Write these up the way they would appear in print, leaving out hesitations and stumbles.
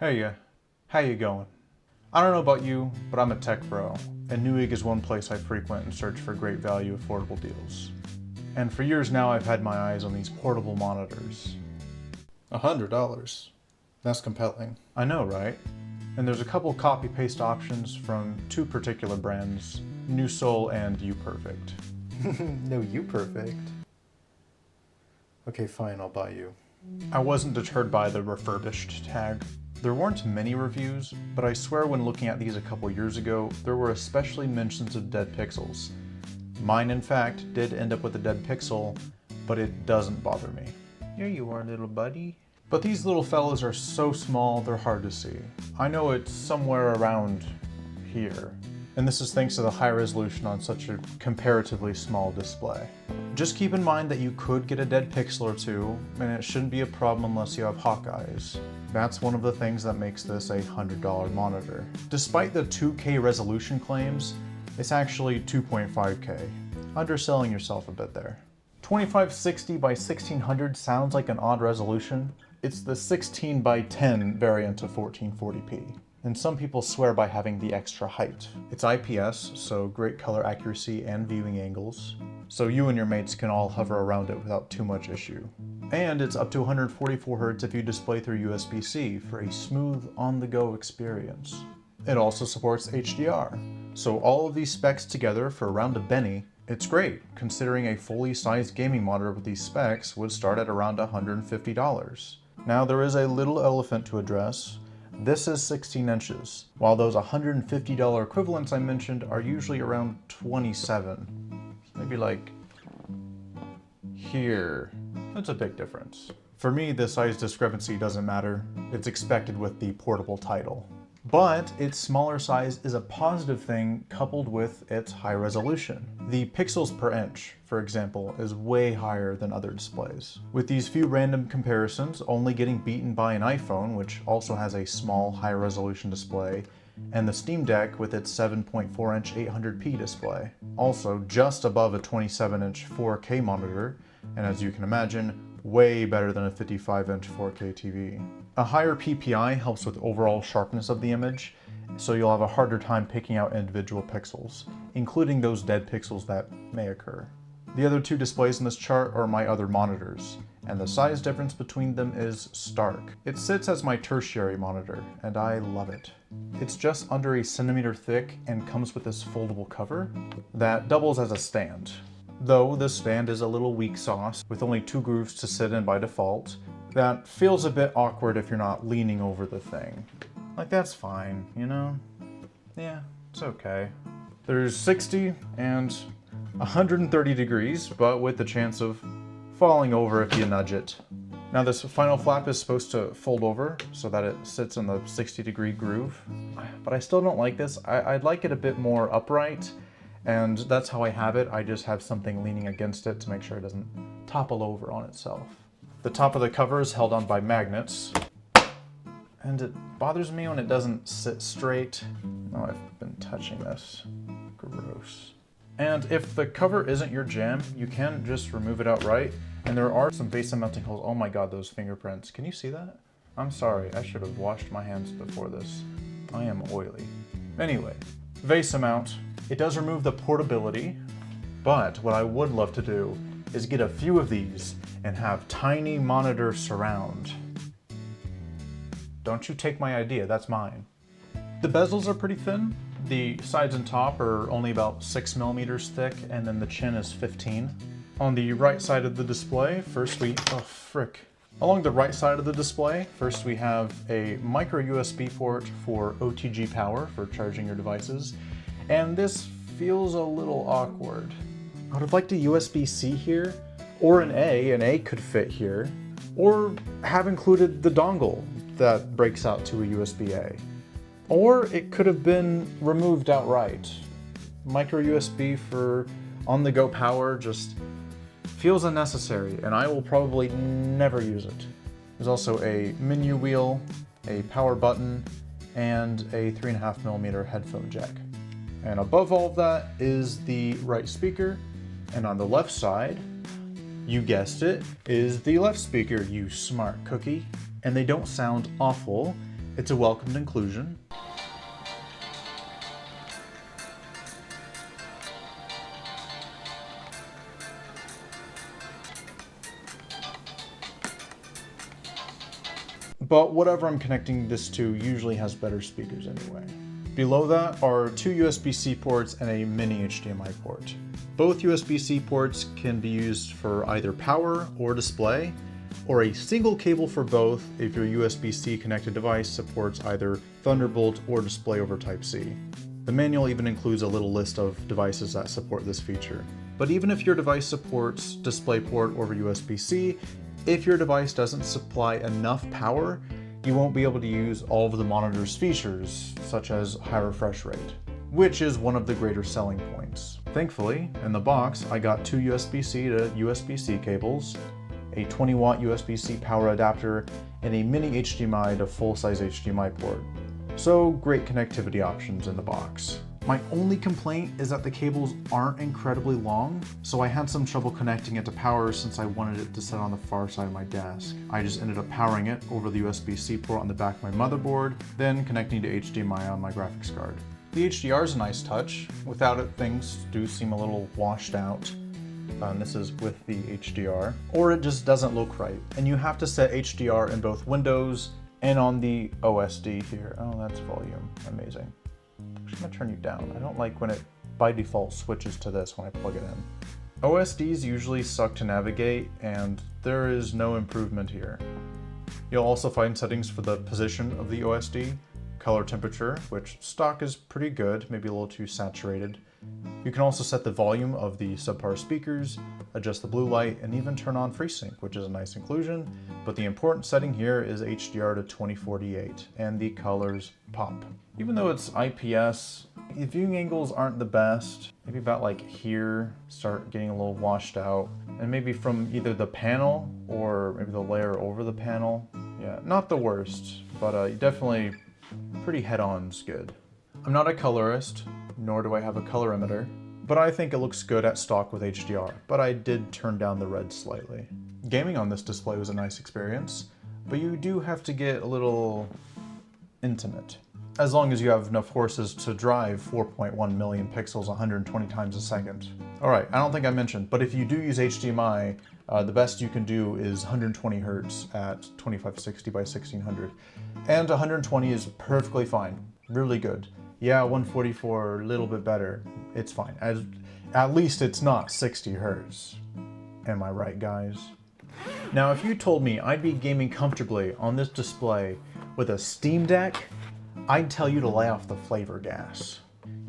Hey, how you going? I don't know about you, but I'm a tech bro, and Newegg is one place I frequent and search for great value, affordable deals. And for years now, I've had my eyes on these portable monitors. $100. That's compelling. I know, right? And there's a couple copy-paste options from two particular brands, NewSol and UPerfect. No, you perfect. Okay, fine, I'll buy you. I wasn't deterred by the refurbished tag. There weren't many reviews, but I swear when looking at these a couple years ago, there were especially mentions of dead pixels. Mine, in fact, did end up with a dead pixel, but it doesn't bother me. Here you are, little buddy. But these little fellas are so small, they're hard to see. I know it's somewhere around here, and this is thanks to the high resolution on such a comparatively small display. Just keep in mind that you could get a dead pixel or two, and it shouldn't be a problem unless you have hawk eyes. That's one of the things that makes this a $100 monitor. Despite the 2K resolution claims, it's actually 2.5K. Underselling yourself a bit there. 2560 by 1600 sounds like an odd resolution. It's the 16 by 10 variant of 1440p. And some people swear by having the extra height. It's IPS, so great color accuracy and viewing angles, so you and your mates can all hover around it without too much issue. And it's up to 144 Hz if you display through USB-C for a smooth, on-the-go experience. It also supports HDR, so all of these specs together for around a penny, it's great, considering a fully sized gaming monitor with these specs would start at around $150. Now there is a little elephant to address. This is 16 inches, while those $150 equivalents I mentioned are usually around 27. Maybe like here. That's a big difference. For me, the size discrepancy doesn't matter. It's expected with the portable title. But its smaller size is a positive thing coupled with its high resolution. The pixels per inch, for example, is way higher than other displays. With these few random comparisons only getting beaten by an iPhone, which also has a small high resolution display, and the Steam Deck with its 7.4-inch 800p display. Also just above a 27-inch 4K monitor, and as you can imagine, way better than a 55-inch 4K TV. A higher PPI helps with overall sharpness of the image, so you'll have a harder time picking out individual pixels, including those dead pixels that may occur. The other two displays in this chart are my other monitors, and the size difference between them is stark. It sits as my tertiary monitor, and I love it. It's just under a centimeter thick and comes with this foldable cover that doubles as a stand. Though this stand is a little weak sauce, with only 2 grooves to sit in by default, that feels a bit awkward if you're not leaning over the thing. Like, that's fine, you know? Yeah, it's okay. There's 60 and 130 degrees, but with the chance of falling over if you nudge it. Now this final flap is supposed to fold over so that it sits in the 60-degree groove, but I still don't like this. I'd like it a bit more upright, and that's how I have it. I just have something leaning against it to make sure it doesn't topple over on itself. The top of the cover is held on by magnets, and it bothers me when it doesn't sit straight. Oh, I've been touching this. Gross. And if the cover isn't your jam, you can just remove it outright, and there are some VESA mounting holes. Oh my god, those fingerprints. Can you see that? I'm sorry, I should have washed my hands before this. I am oily. Anyway, VESA mount. It does remove the portability, but what I would love to do is get a few of these and have tiny monitor surround. Don't you take my idea, that's mine. The bezels are pretty thin. The sides and top are only about 6 millimeters thick, and then the chin is 15. On the right side of the display, Along the right side of the display, first we have a micro USB port for OTG power for charging your devices, and this feels a little awkward. I would have liked a USB-C here, or an A could fit here, or have included the dongle that breaks out to a USB-A. Or it could have been removed outright. Micro USB for on-the-go power just feels unnecessary, and I will probably never use it. There's also a menu wheel, a power button, and a 3.5mm headphone jack. And above all of that is the right speaker, and on the left side, you guessed it, is the left speaker, you smart cookie. And they don't sound awful. It's a welcomed inclusion. But whatever I'm connecting this to usually has better speakers anyway. Below that are two USB-C ports and a mini HDMI port. Both USB-C ports can be used for either power or display, or a single cable for both if your USB-C connected device supports either Thunderbolt or display over Type-C. The manual even includes a little list of devices that support this feature. But even if your device supports DisplayPort over USB-C, if your device doesn't supply enough power, you won't be able to use all of the monitor's features, such as high refresh rate, which is one of the greater selling points. Thankfully, in the box, I got two USB-C to USB-C cables, a 20-watt USB-C power adapter, and a mini HDMI to full-size HDMI port. So great connectivity options in the box. My only complaint is that the cables aren't incredibly long, so I had some trouble connecting it to power since I wanted it to sit on the far side of my desk. I just ended up powering it over the USB-C port on the back of my motherboard, then connecting to HDMI on my graphics card. The HDR is a nice touch. Without it, things do seem a little washed out. And this is with the HDR, or it just doesn't look right. And you have to set HDR in both Windows and on the OSD here. Oh, that's volume. Amazing. I'm just gonna turn you down. I don't like when it by default switches to this when I plug it in. OSDs usually suck to navigate, and there is no improvement here. You'll also find settings for the position of the OSD, color temperature, which stock is pretty good, maybe a little too saturated. You can also set the volume of the subpar speakers, adjust the blue light, and even turn on FreeSync, which is a nice inclusion, but the important setting here is HDR to 2048, and the colors pop. Even though it's IPS, the viewing angles aren't the best. Maybe about like here, start getting a little washed out, and maybe from either the panel or maybe the layer over the panel. Yeah, not the worst, but definitely pretty head-on's good. I'm not a colorist, nor do I have a colorimeter, but I think it looks good at stock with HDR, but I did turn down the red slightly. Gaming on this display was a nice experience, but you do have to get a little intimate. As long as you have enough horses to drive 4.1 million pixels 120 times a second. Alright, I don't think I mentioned, but if you do use HDMI, the best you can do is 120 Hertz at 2560 by 1600. And 120 is perfectly fine, really good. Yeah, 144, a little bit better, it's fine. At least it's not 60 Hertz. Am I right, guys? Now, if you told me I'd be gaming comfortably on this display with a Steam Deck, I'd tell you to lay off the flavor gas.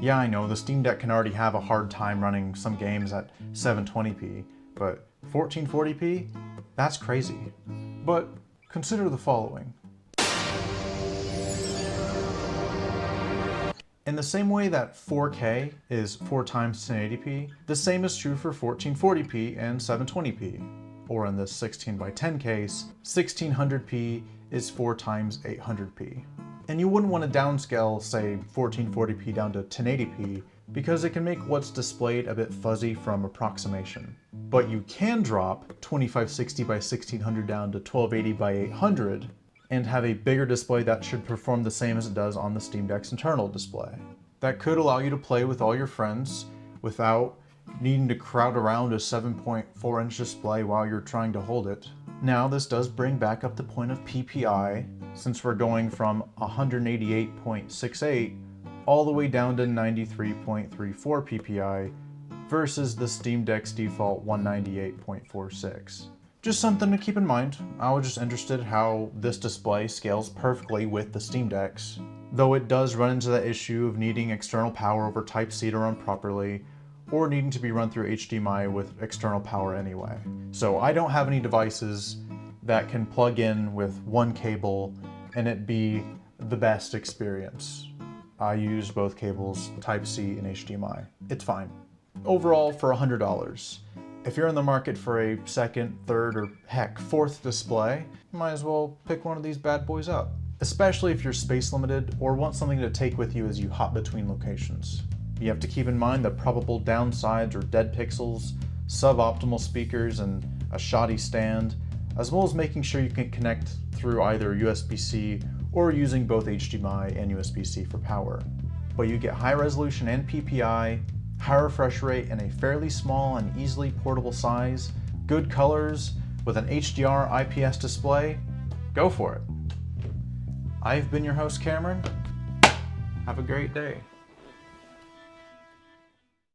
Yeah, I know, the Steam Deck can already have a hard time running some games at 720p, but 1440p? That's crazy. But consider the following. In the same way that 4K is 4 times 1080p, the same is true for 1440p and 720p. Or in this 16 by 10 case, 1600p is 4 times 800p. And you wouldn't want to downscale, say, 1440p down to 1080p, because it can make what's displayed a bit fuzzy from approximation. But you can drop 2560 by 1600 down to 1280 by 800, and have a bigger display that should perform the same as it does on the Steam Deck's internal display. That could allow you to play with all your friends without needing to crowd around a 7.4-inch display while you're trying to hold it. Now, this does bring back up the point of PPI, since we're going from 188.68 all the way down to 93.34 PPI versus the Steam Deck's default 198.46. Just something to keep in mind. I was just interested how this display scales perfectly with the Steam Deck's, though it does run into the issue of needing external power over Type-C to run properly, or needing to be run through HDMI with external power anyway. So I don't have any devices that can plug in with one cable and it be the best experience. I use both cables, Type-C and HDMI. It's fine. Overall, for $100. If you're in the market for a second, third, or heck, fourth display, you might as well pick one of these bad boys up. Especially if you're space limited or want something to take with you as you hop between locations. You have to keep in mind the probable downsides or dead pixels, suboptimal speakers, and a shoddy stand, as well as making sure you can connect through either USB-C or using both HDMI and USB-C for power. But you get high resolution and PPI, high refresh rate in a fairly small and easily portable size, good colors, with an HDR IPS display. Go for it. I've been your host, Cameron. Have a great day.